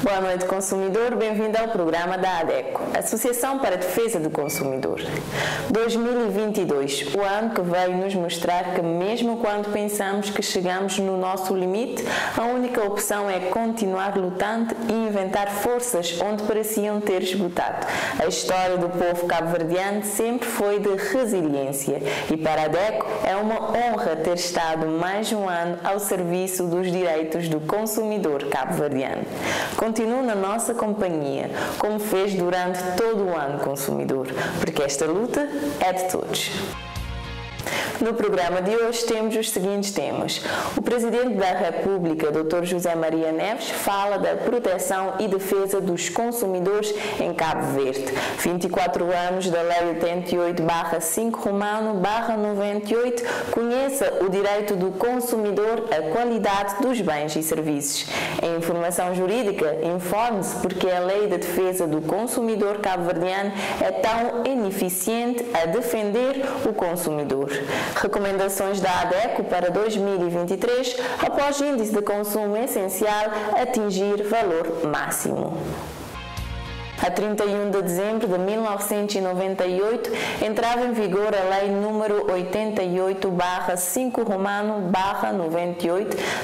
Boa noite, consumidor. Bem-vindo ao programa da ADECO, Associação para a Defesa do Consumidor. 2022, o ano que veio nos mostrar que mesmo quando pensamos que chegamos no nosso limite, a única opção é continuar lutando e inventar forças onde pareciam ter esgotado. A história do povo cabo-verdiano sempre foi de resiliência e para a ADECO é uma honra ter estado mais um ano ao serviço dos direitos do consumidor cabo-verdiano. Continue na nossa companhia, como fez durante todo o ano consumidor, porque esta luta é de todos. No programa de hoje temos os seguintes temas. O Presidente da República, Dr. José Maria Neves, fala da proteção e defesa dos consumidores em Cabo Verde. 24 anos da Lei 88/5 conheça o direito do consumidor à qualidade dos bens e serviços. Em informação jurídica, informe-se porque a Lei de Defesa do Consumidor cabo-verdiano é tão ineficiente a defender o consumidor. Recomendações da ADECO para 2023 após índice de consumo essencial atingir valor máximo. A 31 de dezembro de 1998 entrava em vigor a Lei número 88/5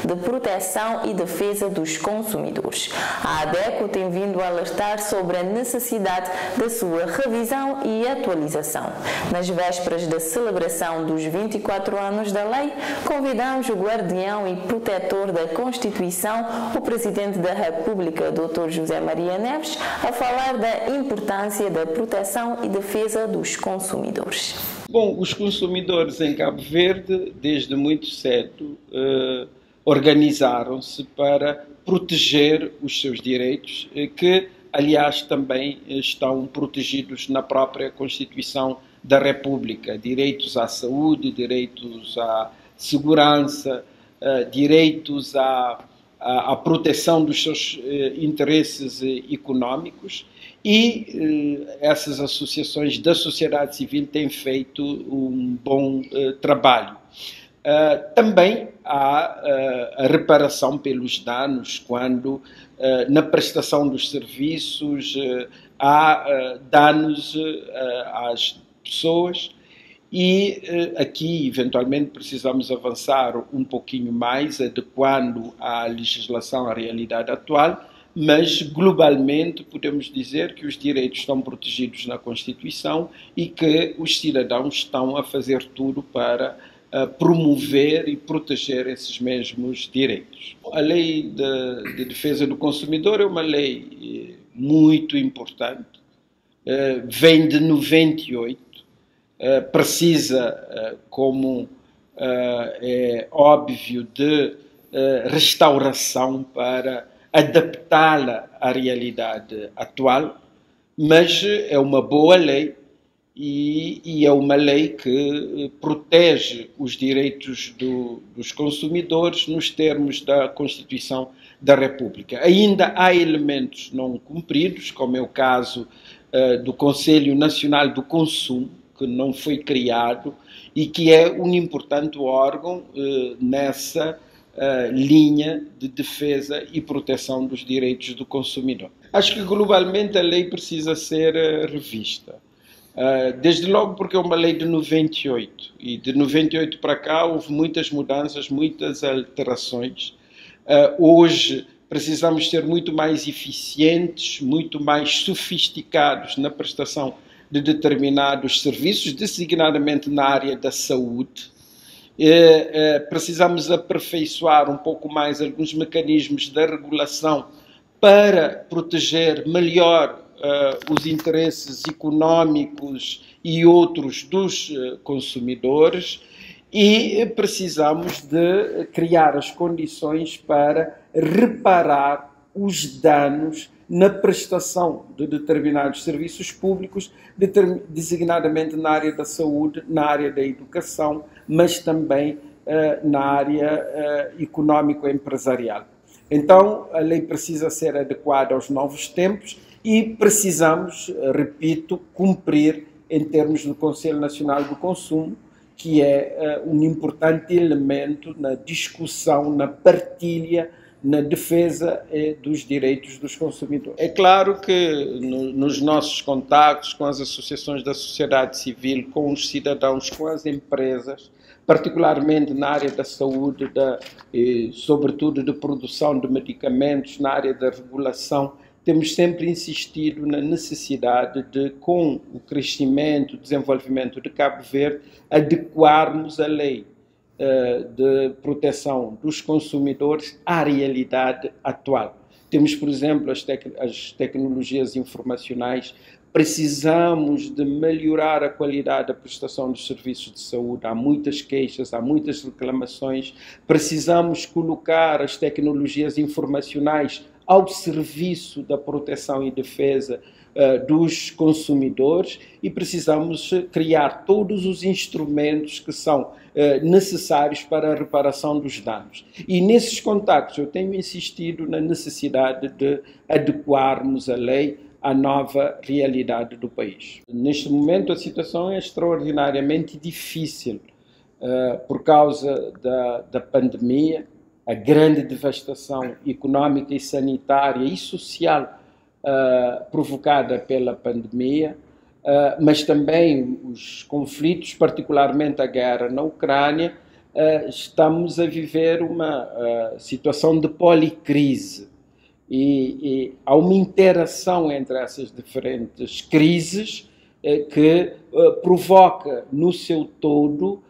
de proteção e defesa dos consumidores. A ADECO tem vindo a alertar sobre a necessidade da sua revisão e atualização. Nas vésperas da celebração dos 24 anos da lei, convidamos o guardião e protetor da Constituição, o Presidente da República, Dr. José Maria Neves, a falar da importância da proteção e defesa dos consumidores. Bom, os consumidores em Cabo Verde, desde muito cedo, organizaram-se para proteger os seus direitos, que, aliás, também estão protegidos na própria Constituição da República. Direitos à saúde, direitos à segurança, direitos à proteção dos seus interesses económicos, e essas associações da sociedade civil têm feito um bom trabalho. Também há a reparação pelos danos quando na prestação dos serviços há danos às pessoas. E aqui, eventualmente, precisamos avançar um pouquinho mais, adequando a legislação à realidade atual, mas, globalmente, podemos dizer que os direitos estão protegidos na Constituição e que os cidadãos estão a fazer tudo para promover e proteger esses mesmos direitos. A Lei de Defesa do Consumidor é uma lei muito importante, vem de 98, precisa, como é óbvio, de restauração para adaptá-la à realidade atual, mas é uma boa lei e é uma lei que protege os direitos dos consumidores nos termos da Constituição da República. Ainda há elementos não cumpridos, como é o caso do Conselho Nacional do Consumo, que não foi criado e que é um importante órgão nessa linha de defesa e proteção dos direitos do consumidor. Acho que globalmente a lei precisa ser revista. Desde logo porque é uma lei de 98 e de 98 para cá houve muitas mudanças, muitas alterações. Hoje precisamos ser muito mais eficientes, muito mais sofisticados na prestação de determinados serviços, designadamente na área da saúde. Precisamos aperfeiçoar um pouco mais alguns mecanismos da regulação para proteger melhor os interesses económicos e outros dos consumidores, e precisamos de criar as condições para reparar os danos na prestação de determinados serviços públicos, designadamente na área da saúde, na área da educação, mas também na área económico-empresarial. Então, a lei precisa ser adequada aos novos tempos e precisamos, repito, cumprir em termos do Conselho Nacional do Consumo, que é um importante elemento na discussão, na partilha na defesa dos direitos dos consumidores. É claro que nos nossos contactos com as associações da sociedade civil, com os cidadãos, com as empresas, particularmente na área da saúde, sobretudo de produção de medicamentos, na área da regulação, temos sempre insistido na necessidade de, com o crescimento, o desenvolvimento de Cabo Verde, adequarmos a lei de proteção dos consumidores à realidade atual. Temos, por exemplo, as tecnologias informacionais. Precisamos de melhorar a qualidade da prestação dos serviços de saúde. Há muitas queixas, há muitas reclamações. Precisamos colocar as tecnologias informacionais ao serviço da proteção e defesa dos consumidores e precisamos criar todos os instrumentos que são necessários para a reparação dos danos. E nesses contactos eu tenho insistido na necessidade de adequarmos a lei à nova realidade do país. Neste momento a situação é extraordinariamente difícil por causa da pandemia, a grande devastação económica e sanitária e social provocada pela pandemia, mas também os conflitos, particularmente a guerra na Ucrânia. Estamos a viver uma situação de policrise e há uma interação entre essas diferentes crises que provoca no seu todo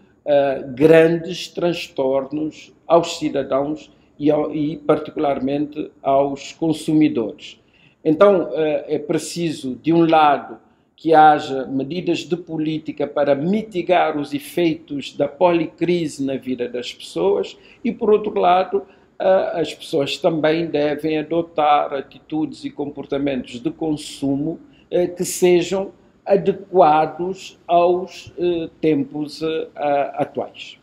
grandes transtornos aos cidadãos e particularmente aos consumidores. Então é preciso, de um lado, que haja medidas de política para mitigar os efeitos da policrise na vida das pessoas e, por outro lado, as pessoas também devem adotar atitudes e comportamentos de consumo que sejam adequados aos tempos atuais.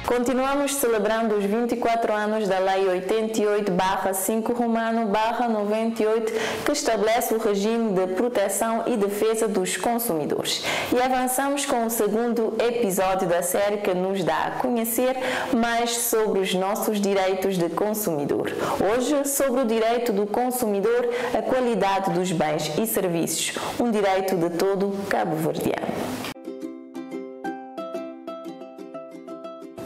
Continuamos celebrando os 24 anos da Lei 88/5 Romano/98, que estabelece o regime de proteção e defesa dos consumidores. E avançamos com o segundo episódio da série que nos dá a conhecer mais sobre os nossos direitos de consumidor. Hoje, sobre o direito do consumidor à qualidade dos bens e serviços, um direito de todo cabo-verdiano.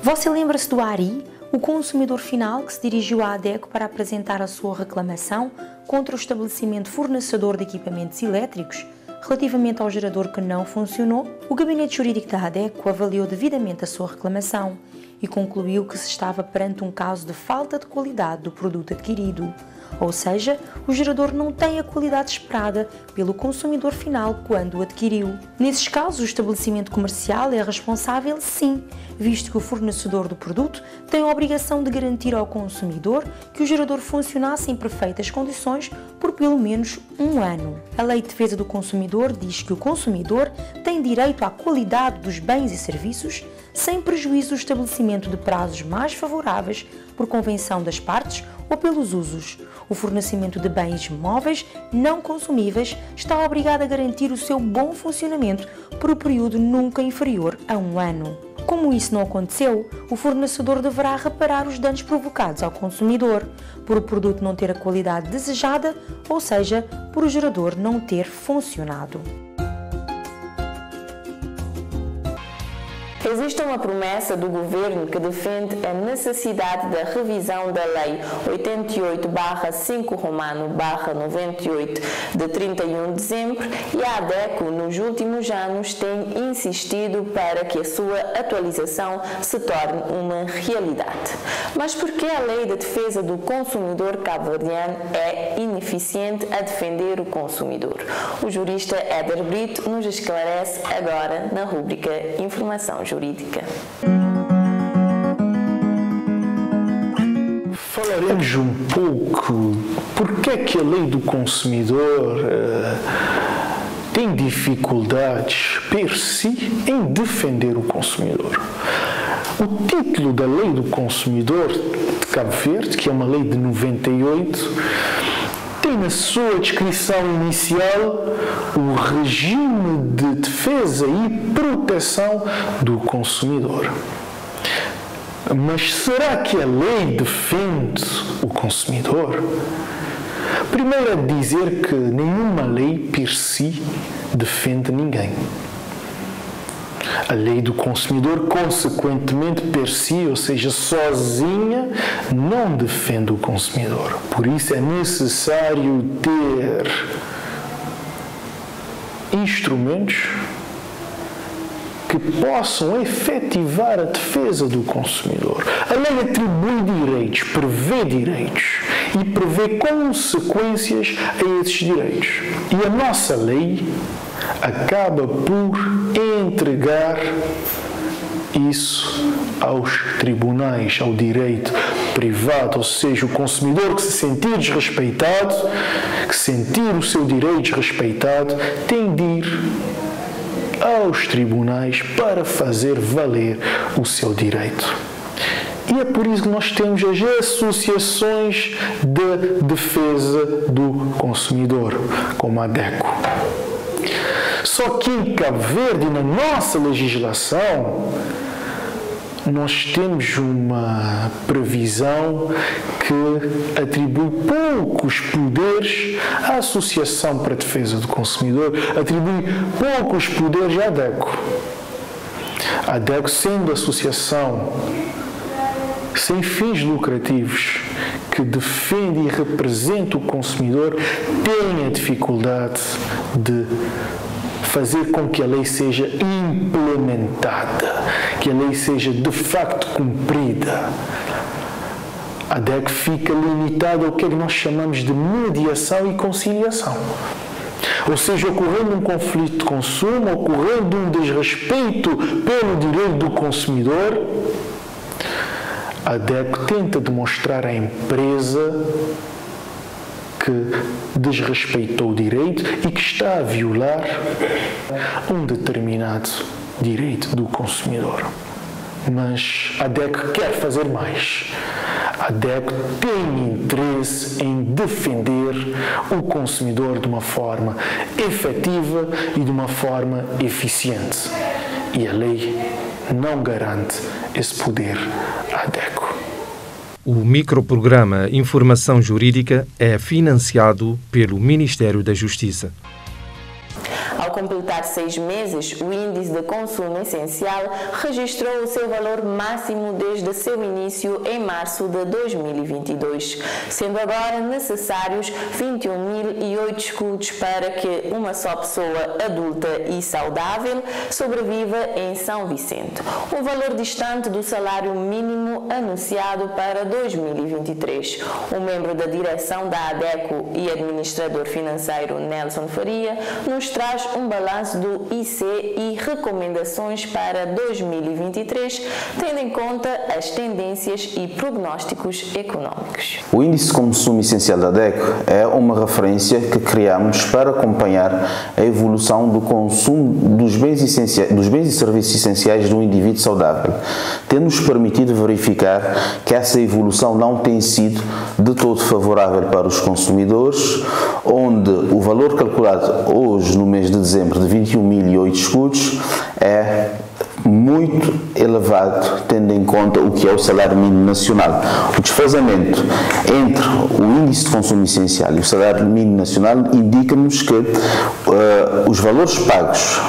Você lembra-se do ARI, o consumidor final que se dirigiu à ADECO para apresentar a sua reclamação contra o estabelecimento fornecedor de equipamentos elétricos relativamente ao gerador que não funcionou? O Gabinete Jurídico da ADECO avaliou devidamente a sua reclamação e concluiu que se estava perante um caso de falta de qualidade do produto adquirido. Ou seja, o gerador não tem a qualidade esperada pelo consumidor final quando o adquiriu. Nesses casos, o estabelecimento comercial é responsável, sim, visto que o fornecedor do produto tem a obrigação de garantir ao consumidor que o gerador funcionasse em perfeitas condições por pelo menos um ano. A Lei de Defesa do Consumidor diz que o consumidor tem direito à qualidade dos bens e serviços sem prejuízo do estabelecimento de prazos mais favoráveis por convenção das partes ou pelos usos. O fornecimento de bens móveis não consumíveis está obrigado a garantir o seu bom funcionamento por um período nunca inferior a um ano. Como isso não aconteceu, o fornecedor deverá reparar os danos provocados ao consumidor, por o produto não ter a qualidade desejada, ou seja, por o gerador não ter funcionado. Existe uma promessa do governo que defende a necessidade da revisão da Lei 88/5 Romano/98 de 31 de dezembro e a ADECO nos últimos anos tem insistido para que a sua atualização se torne uma realidade. Mas por que a Lei de Defesa do Consumidor cabo-verdiano é ineficiente a defender o consumidor? O jurista Éder Brito nos esclarece agora na rúbrica Informação Jurídica. Falaremos um pouco porque é que a lei do consumidor tem dificuldades per si em defender o consumidor. O título da lei do consumidor de Cabo Verde, que é uma lei de 98, tem na sua descrição inicial o regime de defesa e proteção do consumidor. Mas será que a lei defende o consumidor? Primeiro é dizer que nenhuma lei per si defende ninguém. A lei do consumidor, consequentemente, per si, ou seja, sozinha, não defende o consumidor. Por isso é necessário ter instrumentos que possam efetivar a defesa do consumidor. A lei atribui direitos, prevê direitos e prevê consequências a esses direitos. E a nossa lei acaba por entregar isso aos tribunais, ao direito privado, ou seja, o consumidor que se sentir desrespeitado, que sentir o seu direito desrespeitado, tem de ir aos tribunais para fazer valer o seu direito. E é por isso que nós temos as associações de defesa do consumidor, como a ADECO. Só que em Cabo Verde, na nossa legislação, nós temos uma previsão que atribui poucos poderes à Associação para a Defesa do Consumidor, atribui poucos poderes à ADECO. A ADECO, sendo associação sem fins lucrativos, que defende e representa o consumidor, tem a dificuldade de fazer com que a lei seja implementada, que a lei seja de facto cumprida. A ADECO fica limitada ao que nós chamamos de mediação e conciliação. Ou seja, ocorrendo um conflito de consumo, ocorrendo um desrespeito pelo direito do consumidor, a ADECO tenta demonstrar à empresa que desrespeitou o direito e que está a violar um determinado direito do consumidor. Mas a ADECO quer fazer mais. A ADECO tem interesse em defender o consumidor de uma forma efetiva e de uma forma eficiente. E a lei não garante esse poder à ADECO. O microprograma Informação Jurídica é financiado pelo Ministério da Justiça. Ao completar 6 meses, o Índice de Consumo Essencial registrou o seu valor máximo desde seu início em março de 2022, sendo agora necessários 21.008 escudos para que uma só pessoa adulta e saudável sobreviva em São Vicente, um valor distante do salário mínimo anunciado para 2023. O membro da direção da ADECO e administrador financeiro Nelson Faria nos traz um balanço do IC e recomendações para 2023, tendo em conta as tendências e prognósticos econômicos. O Índice de Consumo Essencial da ADECO é uma referência que criamos para acompanhar a evolução do consumo dos bens e serviços essenciais do indivíduo saudável, tendo-nos permitido verificar que essa evolução não tem sido de todo favorável para os consumidores, onde o valor calculado hoje, no mês de dezembro, de 21.008 escudos, é muito elevado, tendo em conta o que é o salário mínimo nacional. O desfazamento entre o índice de consumo essencial e o salário mínimo nacional indica-nos que os valores pagos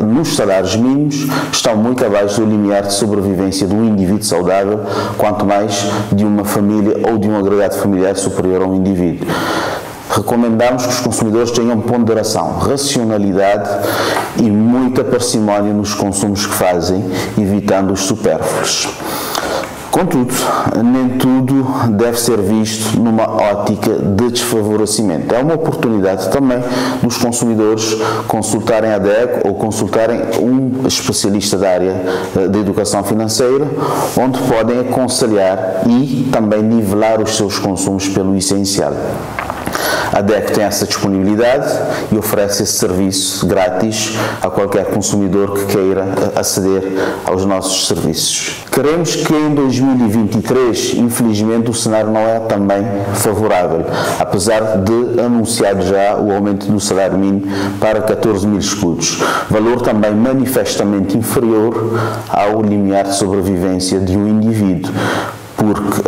nos salários mínimos estão muito abaixo do limiar de sobrevivência do indivíduo saudável, quanto mais de uma família ou de um agregado familiar superior a um indivíduo. Recomendamos que os consumidores tenham ponderação, racionalidade e muita parcimónia nos consumos que fazem, evitando os supérfluos. Contudo, nem tudo deve ser visto numa ótica de desfavorecimento. É uma oportunidade também dos consumidores consultarem a ADECO ou consultarem um especialista da área da educação financeira, onde podem aconselhar e também nivelar os seus consumos pelo essencial. A DECO tem essa disponibilidade e oferece esse serviço grátis a qualquer consumidor que queira aceder aos nossos serviços. Queremos que em 2023, infelizmente, o cenário não é também favorável, apesar de anunciar já o aumento do salário mínimo para 14 mil escudos, valor também manifestamente inferior ao limiar de sobrevivência de um indivíduo, porque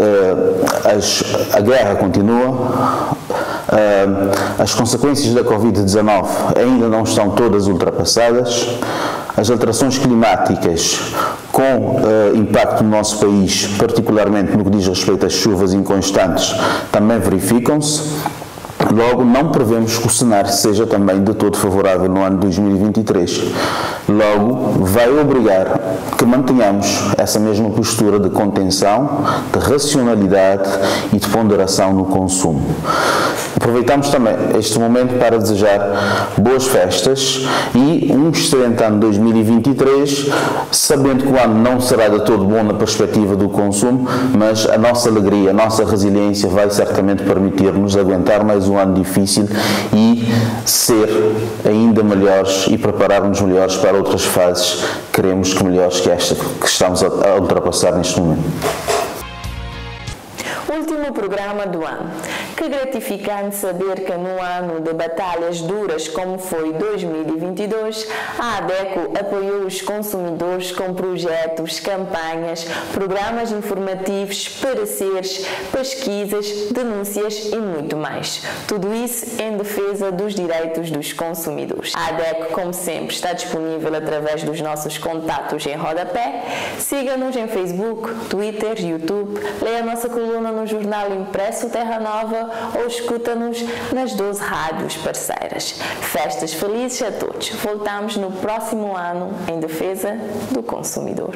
a guerra continua, as consequências da Covid-19 ainda não estão todas ultrapassadas, as alterações climáticas com impacto no nosso país, particularmente no que diz respeito às chuvas inconstantes, também verificam-se. Logo, não prevemos que o cenário seja também de todo favorável no ano 2023. Logo, vai obrigar que mantenhamos essa mesma postura de contenção, de racionalidade e de ponderação no consumo. Aproveitamos também este momento para desejar boas festas e um excelente ano 2023, sabendo que o ano não será de todo bom na perspectiva do consumo, mas a nossa alegria, a nossa resiliência vai certamente permitir-nos aguentar mais um ano difícil e ser ainda melhores e preparar-nos melhores para outras fases, queremos que melhores que esta que estamos a ultrapassar neste momento. Último programa do ano. Que gratificante saber que no ano de batalhas duras como foi 2022, a ADECO apoiou os consumidores com projetos, campanhas, programas informativos, pareceres, pesquisas, denúncias e muito mais. Tudo isso em defesa dos direitos dos consumidores. A ADECO, como sempre, está disponível através dos nossos contatos em rodapé. Siga-nos em Facebook, Twitter, YouTube, leia a nossa coluna no jornal impresso Terra Nova ou escuta-nos nas 12 rádios parceiras. Festas felizes a todos. Voltamos no próximo ano em defesa do consumidor.